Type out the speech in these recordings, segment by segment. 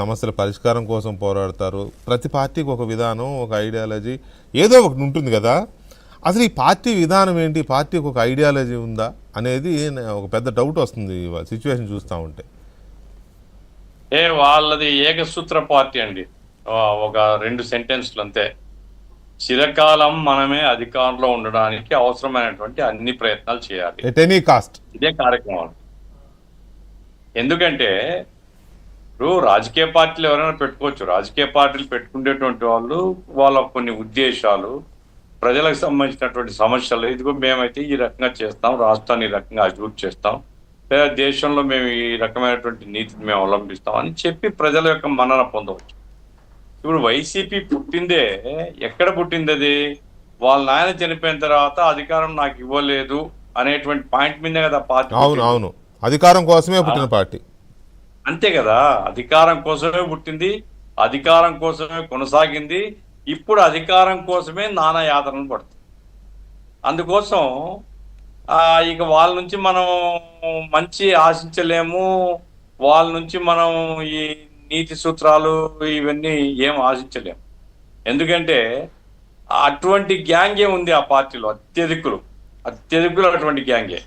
సమస్యల పరిష్కారం కోసం పోరాడతారు. ప్రతి పార్టీకి ఒక విధానం, ఒక ఐడియాలజీ ఏదో ఒకటి ఉంటుంది కదా. అసలు ఈ పార్టీ విధానం ఏంటి, పార్టీకి ఒక ఐడియాలజీ ఉందా అనేది ఒక పెద్ద డౌట్ వస్తుంది సిచ్యువేషన్ చూస్తూ ఉంటే. వాళ్ళది ఏకసూత్ర పార్టీ అండి. ఒక 2 సెంటెన్స్లు అంతే. చిరకాలం మనమే అధికారంలో ఉండడానికి అవసరమైనటువంటి అన్ని ప్రయత్నాలు చేయాలి ఎట్ ఎనీ కాస్ట్. ఇదే కార్యక్రమం. ఎందుకంటే ఇప్పుడు రాజకీయ పార్టీలు ఎవరైనా పెట్టుకోవచ్చు. రాజకీయ పార్టీలు పెట్టుకునేటువంటి వాళ్ళు వాళ్ళ కొన్ని ఉద్దేశాలు, ప్రజలకు సంబంధించినటువంటి సమస్యలు, ఇదిగో మేమైతే ఈ రకంగా చేస్తాం, రాష్ట్రాన్ని ఈ రకంగా అభివృద్ధి చేస్తాం, లేదా దేశంలో మేము ఈ రకమైనటువంటి నీతిని మేము అవలంబిస్తాం అని చెప్పి ప్రజల యొక్క మన్నన పొందవచ్చు. ఇప్పుడు వైసీపీ పుట్టిందే ఎక్కడ పుట్టింది? అది వాళ్ళ నాయన చనిపోయిన తర్వాత అధికారం నాకు ఇవ్వలేదు అనేటువంటి పాయింట్ మీదే కదా పార్టీ. అవును, అధికారం కోసమే పుట్టిన పార్టీ. అంతే కదా, అధికారం కోసమే పుట్టింది, అధికారం కోసమే కొనసాగింది, ఇప్పుడు అధికారం కోసమే నానా యాతనలు పడుతుంది. అందుకోసం ఇక వాళ్ళ నుంచి మనం మంచి ఆశించలేము, వాళ్ళ నుంచి మనం ఈ నీతి సూత్రాలు ఇవన్నీ ఏం ఆశించలేము. ఎందుకంటే అటువంటి గ్యాంగే ఉంది ఆ పార్టీలో, అత్యధికులు అటువంటి గ్యాంగే.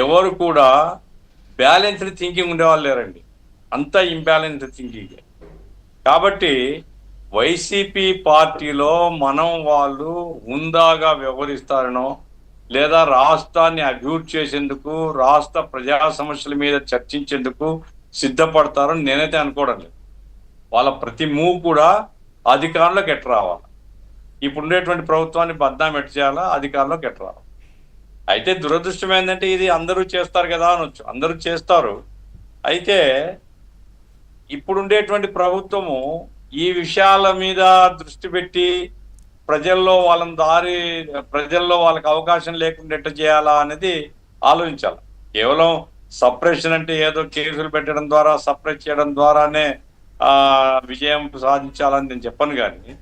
ఎవరు కూడా బ్యాలెన్స్డ్ థింకింగ్ ఉండేవాళ్ళు లేరండి, అంతా ఇంబ్యాలెన్స్డ్ థింకింగ్. కాబట్టి వైసీపీ పార్టీలో వాళ్ళు హుందాగా వ్యవహరిస్తారనో, లేదా రాష్ట్రాన్ని అభివృద్ధి చేసేందుకు, రాష్ట్ర ప్రజా సమస్యల మీద చర్చించేందుకు సిద్ధపడతారని నేనైతే అనుకోవడం లేదు. వాళ్ళ ప్రతి మూవ్ కూడా అధికారంలోకి ఎట్ట రావాలి, ఇప్పుడు ఉండేటువంటి ప్రభుత్వాన్ని బద్నాం ఎట్టు చేయాలా, అధికారంలోకి ఎట్ట రావాలి. అయితే దురదృష్టం ఏంటంటే ఇది అందరూ చేస్తారు కదా అనొచ్చు, అందరూ చేస్తారు. అయితే ఇప్పుడు ఉండేటువంటి ప్రభుత్వము ఈ విషయాల మీద దృష్టి పెట్టి ప్రజల్లో వాళ్ళకి అవకాశం లేకుండా ఎట్ట చేయాలా అనేది ఆలోచించాలి. కేవలం సప్రెషన్ అంటే ఏదో కేసులు పెట్టడం ద్వారా, సప్రెస్ చేయడం ద్వారానే విజయం సాధించాలని నేను చెప్పను. కానీ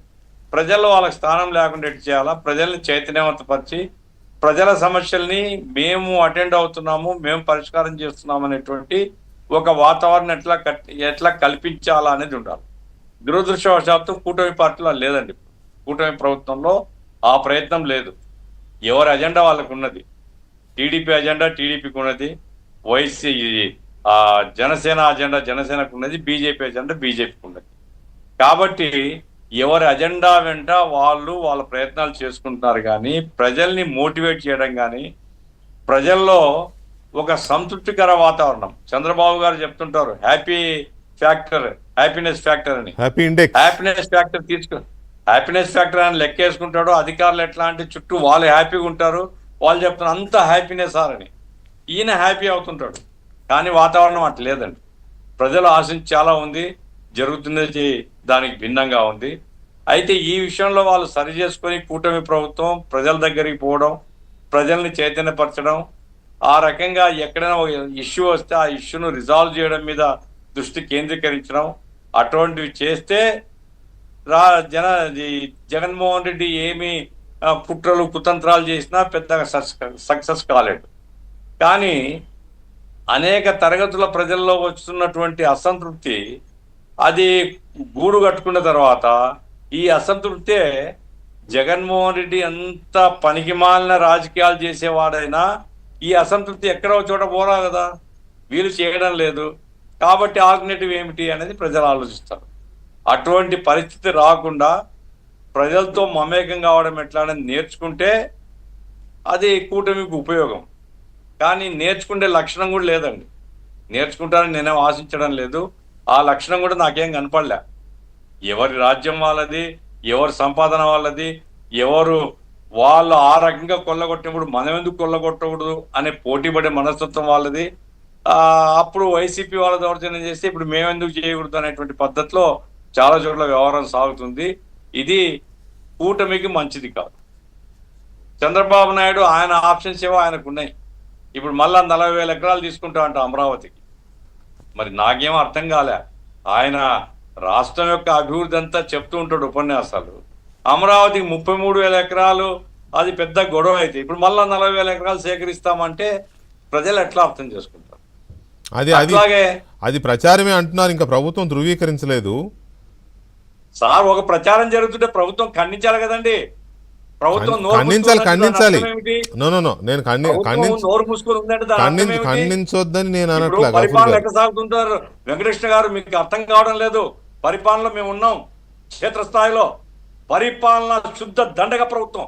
ప్రజల్లో వాళ్ళకి స్థానం లేకుండా ఎట్టు చేయాలా, ప్రజల్ని చైతన్యవంతపరిచి ప్రజల సమస్యల్ని మేము అటెండ్ అవుతున్నాము, మేము పరిష్కారం చేస్తున్నాము అనేటువంటి ఒక వాతావరణం ఎట్లా కల్పించాలా అనేది ఉండాలి. దురదృష్టవశాత్తు కూటమి పార్టీలో లేదండి. కూటమి ప్రభుత్వంలో ఆ ప్రయత్నం లేదు. ఎవరి అజెండా వాళ్ళకు ఉన్నది. టీడీపీ అజెండా టీడీపీకి ఉన్నది, జనసేన అజెండా జనసేనకు ఉన్నది, బీజేపీ అజెండా బీజేపీకి ఉన్నది. కాబట్టి ఎవరి అజెండా వెంట వాళ్ళ ప్రయత్నాలు చేసుకుంటున్నారు. కానీ ప్రజల్ని మోటివేట్ చేయడం కానీ, ప్రజల్లో ఒక సంతృప్తికర వాతావరణం, చంద్రబాబు గారు చెప్తుంటారు హ్యాపీనెస్ ఫ్యాక్టర్ అని, హ్యాపీనెస్ ఫ్యాక్టర్ అని లెక్కేసుకుంటాడు. అధికారులు ఎట్లా అంటే చుట్టూ వాళ్ళు హ్యాపీగా ఉంటారు, వాళ్ళు చెప్తున్నారు అంత హ్యాపీనెస్ అని, ఈయన హ్యాపీ అవుతుంటాడు. కానీ వాతావరణం అట్లా లేదండి. ప్రజల ఆశించి చాలా ఉంది, జరుగుతున్నది దానికి భిన్నంగా ఉంది. అయితే ఈ విషయంలో వాళ్ళు సరి చేసుకొని కూటమి ప్రభుత్వం ప్రజల దగ్గరికి పోవడం, ప్రజల్ని చైతన్యపరచడం, ఆ రకంగా ఎక్కడైనా ఒక ఇష్యూ వస్తే ఆ ఇష్యూను రిజాల్వ్ చేయడం మీద దృష్టి కేంద్రీకరించడం, అటువంటివి చేస్తే జగన్మోహన్ రెడ్డి ఏమి కుట్రలు కుతంత్రాలు చేసినా పెద్దగా సక్సెస్ కాలేడు. కానీ అనేక తరగతుల ప్రజల్లో వస్తున్నటువంటి అసంతృప్తి అది గూడు కట్టుకున్న తర్వాత ఈ అసంతృప్తే జగన్మోహన్ రెడ్డి ఎంత పనికిమాలిన రాజకీయాలు చేసేవాడైనా ఈ అసంతృప్తి ఎక్కడో చోట పోరా కదా, వీళ్ళు చేయడం లేదు కాబట్టి ఆల్టర్నేటివ్ ఏమిటి అనేది ప్రజలు ఆలోచిస్తారు. అటువంటి పరిస్థితి రాకుండా ప్రజలతో మమేకం కావడం ఎట్లా అనేది నేర్చుకుంటే అది కూటమికి ఉపయోగం. కానీ నేర్చుకునే లక్షణం కూడా లేదండి. నేర్చుకుంటారని నేనేం ఆశించడం లేదు, ఆ లక్షణం కూడా నాకేం కనపడలే. ఎవరి రాజ్యం వాళ్ళది, ఎవరి సంపాదన వాళ్ళది, వాళ్ళు ఆ రకంగా కొల్లగొట్టినప్పుడు మనం ఎందుకు కొల్లగొట్టకూడదు అనే పోటీపడే మనస్తత్వం వాళ్ళది. అప్పుడు వైసీపీ వాళ్ళ దౌర్జన్యం చేస్తే ఇప్పుడు మేమెందుకు చేయకూడదు అనేటువంటి పద్ధతిలో చాలా చోట్ల వ్యవహారం సాగుతుంది. ఇది కూటమికి మంచిది కాదు. చంద్రబాబు నాయుడు ఆయన ఆప్షన్స్ ఏవో ఆయనకు ఉన్నాయి. ఇప్పుడు మళ్ళా 40,000 ఎకరాలు తీసుకుంటా అంట అమరావతికి. మరి నాకేమో అర్థం కాలే, ఆయన రాష్ట్రం యొక్క అభివృద్ధి అంతా చెప్తూ ఉంటాడు ఉపన్యాసాలు, అమరావతికి 33,000 ఎకరాలు అది పెద్ద గొడవ అయితే ఇప్పుడు మళ్ళా 40,000 ఎకరాలు సేకరిస్తామంటే ప్రజలు ఎట్లా అర్థం చేసుకుంటారు? అది అది అట్లాగే అది ప్రచారమే అంటున్నారు, ఇంకా ప్రభుత్వం ధృవీకరించలేదు. సార్ ఒక ప్రచారం జరుగుతుంటే ప్రభుత్వం ఖండించాలి కదండి. ప్రభుత్వం నోరు ఖండించాలి, మూసుకుందంటే దాని ఖండించాలి. అర్థం ఏమిటి? నో నో నో నేను ప్రభుత్వం నోరు మూసుకొని ఉందంటే దాని అర్థం ఏమిటి? ఖండించొద్దని నేను ఇప్పుడు అనట్లా గఫూర్ పరిపాలన గారు. ఎట్లా సాగుతుంటారు వెంకటకృష్ణ గారు, మీకు అర్థం కావడం లేదు. పరిపాలనలో మేము ఉన్నాం, క్షేత్రస్థాయిలో పరిపాలన శుద్ధ దండగ ప్రభుత్వం.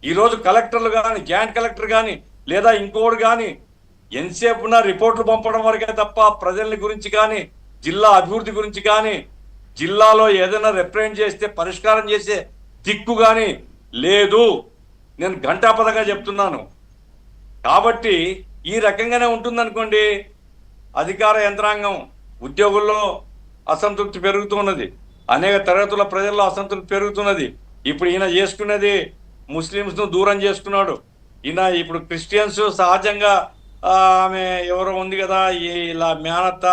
ఈ రోజు కలెక్టర్లు కానీ, జాయింట్ కలెక్టర్ కానీ, లేదా ఇంకోటి కానీ ఎంతసేపు ఉన్న రిపోర్ట్లు పంపడం వరకే తప్ప ప్రజల్ని గురించి కానీ, జిల్లా అభివృద్ధి గురించి కానీ, జిల్లాలో ఏదైనా రిప్రజెంట్ చేస్తే పరిష్కారం చేసే దిక్కు కానీ లేదు. నేను ఘంటాపథంగా చెప్తున్నాను. కాబట్టి ఈ రకంగానే ఉంటుందనుకోండి, అధికార యంత్రాంగం, ఉద్యోగుల్లో అసంతృప్తి పెరుగుతున్నది, అనేక తరగతుల ప్రజల్లో అసంతృప్తి పెరుగుతున్నది. ఇప్పుడు ఈయన చేసుకునేది ముస్లిమ్స్ను దూరం చేసుకున్నాడు. ఈయన ఇప్పుడు క్రిస్టియన్స్ సహజంగా ఆమె ఎవరో ఉంది కదా, ఇలా మేనత్త,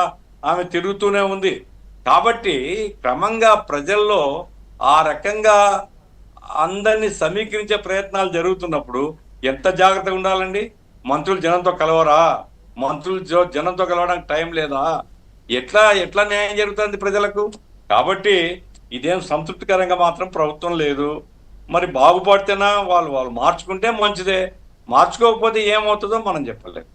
ఆమె తిరుగుతూనే ఉంది. కాబట్టి క్రమంగా ప్రజల్లో ఆ రకంగా అందరినీ సమీకరించే ప్రయత్నాలు జరుగుతున్నప్పుడు ఎంత జాగ్రత్తగా ఉండాలండి. మంత్రులు జనంతో కలవరా? మంత్రులు జనంతో కలవడానికి టైం లేదా? ఎట్లా న్యాయం జరుగుతుంది ప్రజలకు? కాబట్టి ఇదేం సంతృప్తికరంగా మాత్రం ప్రభుత్వం లేదు. మరి బాగుపడితేనా వాళ్ళు మార్చుకుంటే మంచిదే, మార్చుకోకపోతే ఏమవుతుందో మనం చెప్పలేం.